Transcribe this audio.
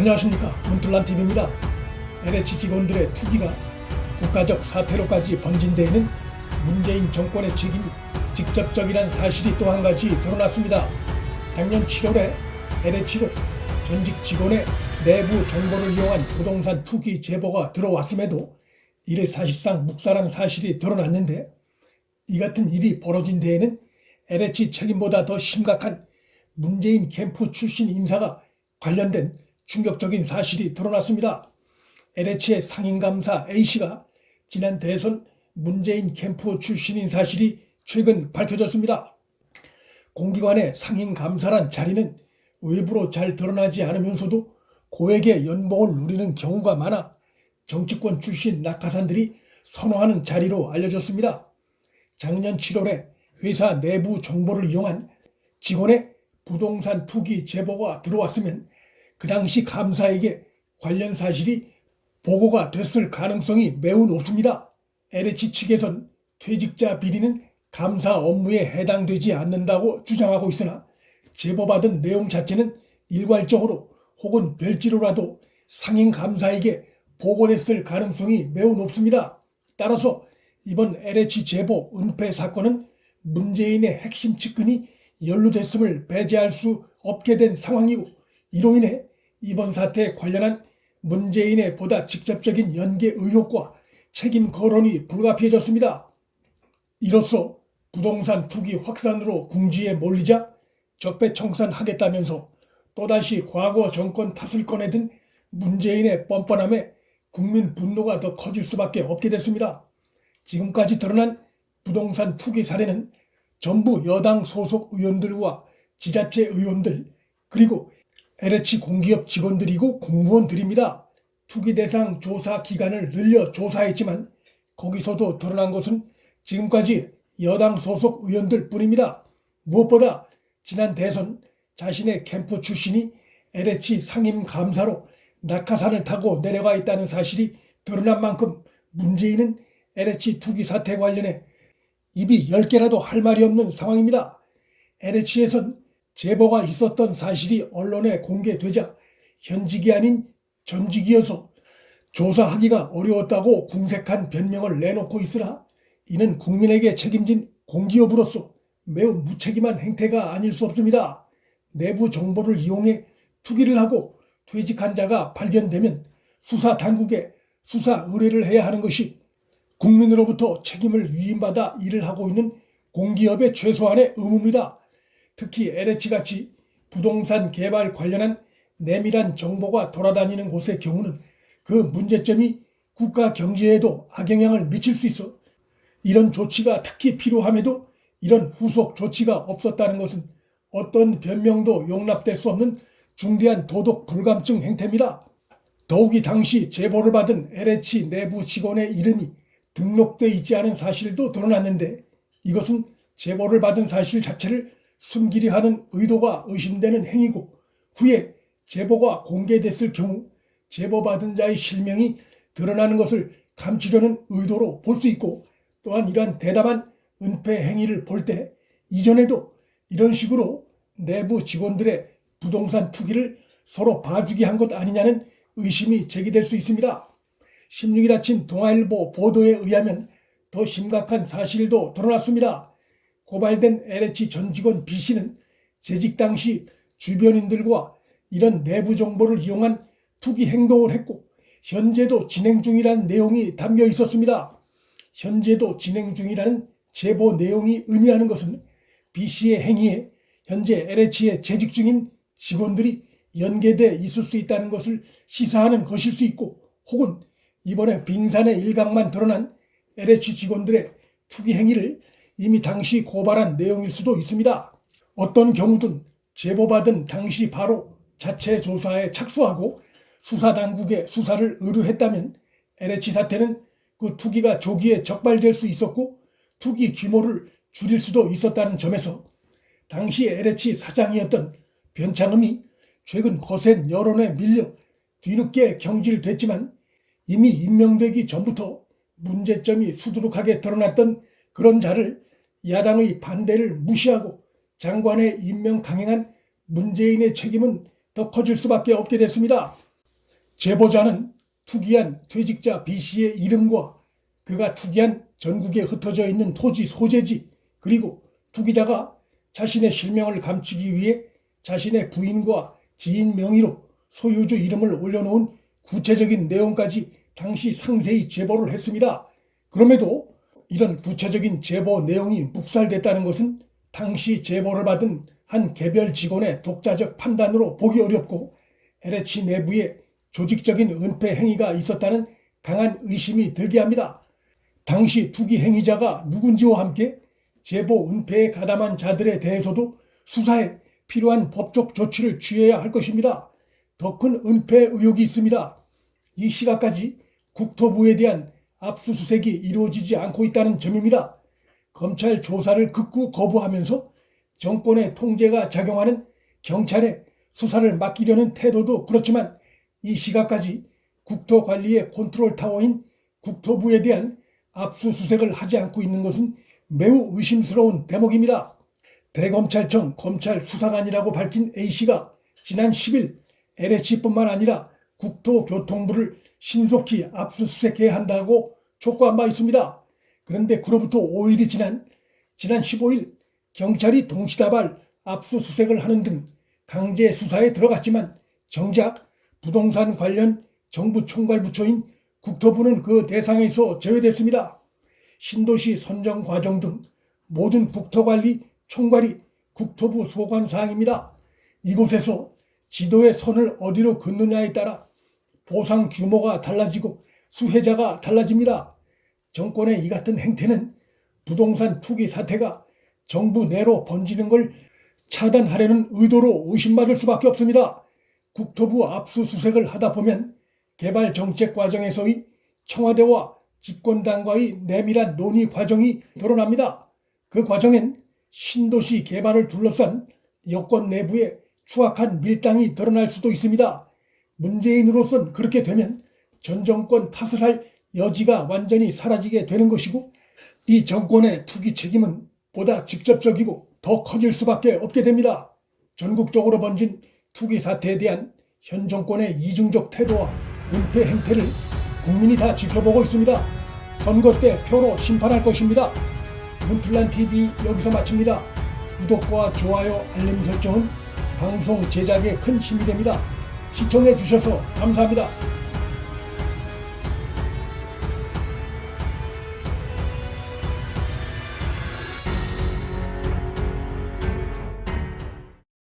안녕하십니까, 문틀란TV입니다. LH 직원들의 투기가 국가적 사태로까지 번진 데에는 문재인 정권의 책임이 직접적이란 사실이 또 한 가지 드러났습니다. 작년 7월에 LH로 전직 직원의 내부 정보를 이용한 부동산 투기 제보가 들어왔음에도 이를 사실상 묵살한 사실이 드러났는데, 이 같은 일이 벌어진 데에는 LH 책임보다 더 심각한 문재인 캠프 출신 인사가 관련된 충격적인 사실이 드러났습니다. LH의 상임감사 A씨가 지난 대선 문재인 캠프 출신인 사실이 최근 밝혀졌습니다. 공기관의 상임감사란 자리는 외부로 잘 드러나지 않으면서도 고액의 연봉을 누리는 경우가 많아 정치권 출신 낙하산들이 선호하는 자리로 알려졌습니다. 작년 7월에 회사 내부 정보를 이용한 직원의 부동산 투기 제보가 들어왔으면 그 당시 감사에게 관련 사실이 보고가 됐을 가능성이 매우 높습니다. LH 측에선 퇴직자 비리는 감사 업무에 해당되지 않는다고 주장하고 있으나 제보받은 내용 자체는 일괄적으로 혹은 별지로라도 상임감사에게 보고됐을 가능성이 매우 높습니다. 따라서 이번 LH 제보 은폐 사건은 문재인의 핵심 측근이 연루됐음을 배제할 수 없게 된 상황이고, 이로 인해 이번 사태에 관련한 문재인의 보다 직접적인 연계 의혹과 책임 거론이 불가피해졌습니다. 이로써 부동산 투기 확산으로 궁지에 몰리자 적폐청산하겠다면서 또다시 과거 정권 탓을 꺼내든 문재인의 뻔뻔함에 국민 분노가 더 커질 수밖에 없게 됐습니다. 지금까지 드러난 부동산 투기 사례는 전부 여당 소속 의원들과 지자체 의원들, 그리고 LH 공기업 직원들이고 공무원들입니다. 투기 대상 조사 기간을 늘려 조사했지만 거기서도 드러난 것은 지금까지 여당 소속 의원들 뿐입니다. 무엇보다 지난 대선 자신의 캠프 출신이 LH 상임감사로 낙하산을 타고 내려가 있다는 사실이 드러난 만큼 문재인은 LH 투기 사태 관련해 입이 10개라도 할 말이 없는 상황입니다. LH에선 제보가 있었던 사실이 언론에 공개되자 현직이 아닌 전직이어서 조사하기가 어려웠다고 궁색한 변명을 내놓고 있으나, 이는 국민에게 책임진 공기업으로서 매우 무책임한 행태가 아닐 수 없습니다. 내부 정보를 이용해 투기를 하고 퇴직한 자가 발견되면 수사 당국에 수사 의뢰를 해야 하는 것이 국민으로부터 책임을 위임받아 일을 하고 있는 공기업의 최소한의 의무입니다. 특히 LH같이 부동산 개발 관련한 내밀한 정보가 돌아다니는 곳의 경우는 그 문제점이 국가 경제에도 악영향을 미칠 수 있어 이런 조치가 특히 필요함에도 이런 후속 조치가 없었다는 것은 어떤 변명도 용납될 수 없는 중대한 도덕 불감증 행태입니다. 더욱이 당시 제보를 받은 LH 내부 직원의 이름이 등록돼 있지 않은 사실도 드러났는데, 이것은 제보를 받은 사실 자체를 숨기려 하는 의도가 의심되는 행위고, 후에 제보가 공개됐을 경우 제보받은 자의 실명이 드러나는 것을 감추려는 의도로 볼 수 있고, 또한 이러한 대담한 은폐 행위를 볼 때 이전에도 이런 식으로 내부 직원들의 부동산 투기를 서로 봐주기 한 것 아니냐는 의심이 제기될 수 있습니다. 16일 아침 동아일보 보도에 의하면 더 심각한 사실도 드러났습니다. 고발된 LH 전 직원 B씨는 재직 당시 주변인들과 이런 내부 정보를 이용한 투기 행동을 했고 현재도 진행 중이라는 내용이 담겨 있었습니다. 현재도 진행 중이라는 제보 내용이 의미하는 것은 B씨의 행위에 현재 LH에 재직 중인 직원들이 연계돼 있을 수 있다는 것을 시사하는 것일 수 있고, 혹은 이번에 빙산의 일각만 드러난 LH 직원들의 투기 행위를 이미 당시 고발한 내용일 수도 있습니다. 어떤 경우든 제보받은 당시 바로 자체 조사에 착수하고 수사당국에 수사를 의뢰했다면 LH 사태는 그 투기가 조기에 적발될 수 있었고 투기 규모를 줄일 수도 있었다는 점에서 당시 LH 사장이었던 변창흠이 최근 거센 여론에 밀려 뒤늦게 경질됐지만 이미 임명되기 전부터 문제점이 수두룩하게 드러났던 그런 자를 야당의 반대를 무시하고 장관의 임명 강행한 문재인의 책임은 더 커질 수밖에 없게 됐습니다. 제보자는 투기한 퇴직자 B씨의 이름과 그가 투기한 전국에 흩어져 있는 토지 소재지, 그리고 투기자가 자신의 실명을 감추기 위해 자신의 부인과 지인 명의로 소유주 이름을 올려놓은 구체적인 내용까지 당시 상세히 제보를 했습니다. 그럼에도 이런 구체적인 제보 내용이 묵살됐다는 것은 당시 제보를 받은 한 개별 직원의 독자적 판단으로 보기 어렵고 LH 내부에 조직적인 은폐 행위가 있었다는 강한 의심이 들게 합니다. 당시 투기 행위자가 누군지와 함께 제보 은폐에 가담한 자들에 대해서도 수사에 필요한 법적 조치를 취해야 할 것입니다. 더 큰 은폐 의혹이 있습니다. 이 시각까지 국토부에 대한 압수수색이 이루어지지 않고 있다는 점입니다. 검찰 조사를 극구 거부하면서 정권의 통제가 작용하는 경찰에 수사를 맡기려는 태도도 그렇지만 이 시각까지 국토관리의 컨트롤타워인 국토부에 대한 압수수색을 하지 않고 있는 것은 매우 의심스러운 대목입니다. 대검찰청 검찰수사관이라고 밝힌 A씨가 지난 10일 LH뿐만 아니라 국토교통부를 신속히 압수수색해야 한다고 촉구한 바 있습니다. 그런데 그로부터 5일이 지난 15일 경찰이 동시다발 압수수색을 하는 등 강제 수사에 들어갔지만 정작 부동산 관련 정부 총괄부처인 국토부는 그 대상에서 제외됐습니다. 신도시 선정 과정 등 모든 국토관리 총괄이 국토부 소관 사항입니다. 이곳에서 지도의 선을 어디로 긋느냐에 따라 보상 규모가 달라지고 수혜자가 달라집니다. 정권의 이 같은 행태는 부동산 투기 사태가 정부 내로 번지는 걸 차단하려는 의도로 의심받을 수밖에 없습니다. 국토부 압수수색을 하다 보면 개발 정책 과정에서의 청와대와 집권당과의 내밀한 논의 과정이 드러납니다. 그 과정엔 신도시 개발을 둘러싼 여권 내부의 추악한 밀당이 드러날 수도 있습니다. 문재인으로선 그렇게 되면 전 정권 탓을 할 여지가 완전히 사라지게 되는 것이고 이 정권의 투기 책임은 보다 직접적이고 더 커질 수밖에 없게 됩니다. 전국적으로 번진 투기 사태에 대한 현 정권의 이중적 태도와 은폐 행태를 국민이 다 지켜보고 있습니다. 선거 때 표로 심판할 것입니다. 문틀란TV 여기서 마칩니다. 구독과 좋아요, 알림 설정은 방송 제작에 큰 힘이 됩니다. 시청해 주셔서 감사합니다.